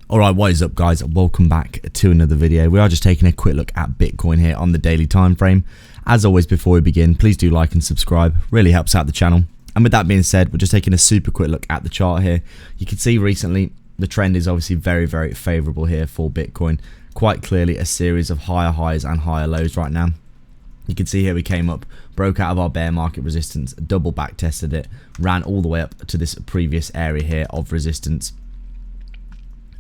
Alright, what is up guys? Welcome back to another video. We are just taking a quick look at Bitcoin here on the daily time frame. As always, before we begin, please do like and subscribe. Really helps out the channel. And with that being said, we're just taking a super quick look at the chart here. You can see recently the trend is obviously very favorable here for Bitcoin. Quite clearly a series of higher highs and higher lows right now. You can see here we came up, broke out of our bear market resistance, double back tested it, ran all the way up to this previous area here of resistance.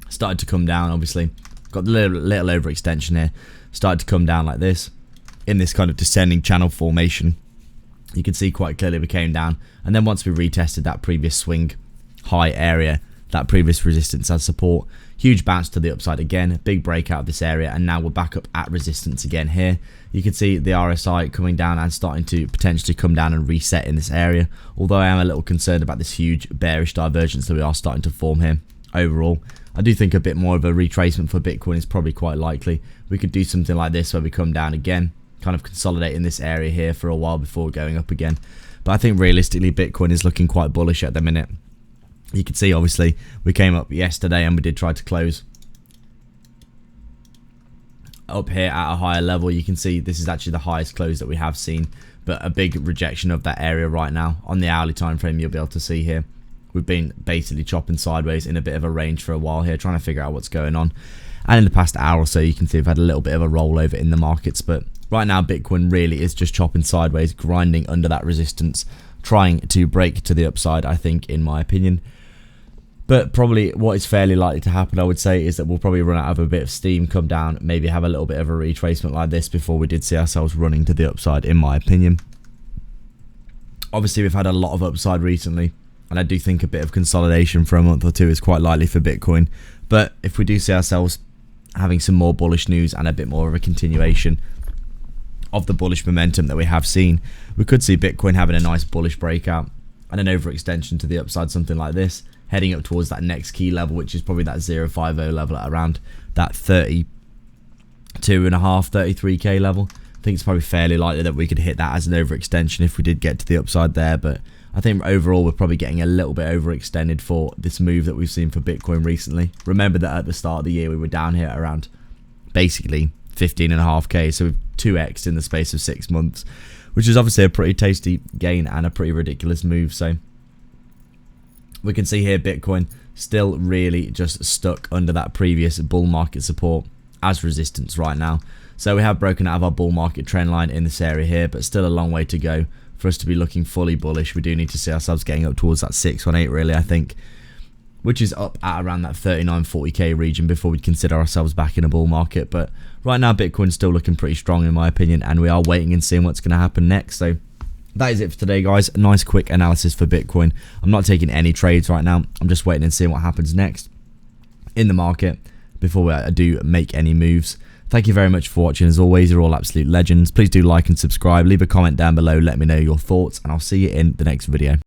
Started to come down, obviously got a little overextension here, started to come down like this in this kind of descending channel formation. You can see quite clearly we came down, and then once we retested that previous swing high area, that previous resistance as support, huge bounce to the upside again, big breakout of this area, and now we're back up at resistance again here. You can see the RSI coming down and starting to potentially come down and reset in this area, although I am a little concerned about this huge bearish divergence that we are starting to form here. Overall, I do think a bit more of a retracement for Bitcoin is probably quite likely. We could do something like this where we come down again, kind of consolidate in this area here for a while before going up again. But I think realistically Bitcoin is looking quite bullish at the minute. You can see obviously we came up yesterday and we did try to close up here at a higher level. You can see this is actually the highest close that we have seen, but a big rejection of that area right now. On the hourly time frame, you'll be able to see here we've been basically chopping sideways in a bit of a range for a while here, trying to figure out what's going on. And in the past hour or so, you can see we've had a little bit of a rollover in the markets, but right now Bitcoin really is just chopping sideways, grinding under that resistance, trying to break to the upside, I think, in my opinion. But probably what is fairly likely to happen, I would say, is that we'll probably run out of a bit of steam, come down, maybe have a little bit of a retracement like this before we did see ourselves running to the upside, in my opinion. Obviously, we've had a lot of upside recently, and I do think a bit of consolidation for a month or two is quite likely for Bitcoin. But if we do see ourselves having some more bullish news and a bit more of a continuation of the bullish momentum that we have seen, we could see Bitcoin having a nice bullish breakout and an overextension to the upside, something like this, heading up towards that next key level, which is probably that 050 level at around that 32.5, 33k level. I think it's probably fairly likely that we could hit that as an overextension if we did get to the upside there, but I think overall we're probably getting a little bit overextended for this move that we've seen for Bitcoin recently. Remember that at the start of the year we were down here around basically 15.5k, so we've 2x in the space of 6 months, which is obviously a pretty tasty gain and a pretty ridiculous move. So we can see here Bitcoin still really just stuck under that previous bull market support as resistance right now. So we have broken out of our bull market trend line in this area here, but still a long way to go for us to be looking fully bullish. We do need to see ourselves getting up towards that 618 really, I think, which is up at around that 39-40k region before we'd consider ourselves back in a bull market. But right now Bitcoin's still looking pretty strong in my opinion, and we are waiting and seeing what's going to happen next. So that is it for today, guys. A nice quick analysis for Bitcoin. I'm not taking any trades right now. I'm just waiting and seeing what happens next in the market before I do make any moves. Thank you very much for watching. As always, you're all absolute legends. Please do like and subscribe. Leave a comment down below. Let me know your thoughts, and I'll see you in the next video.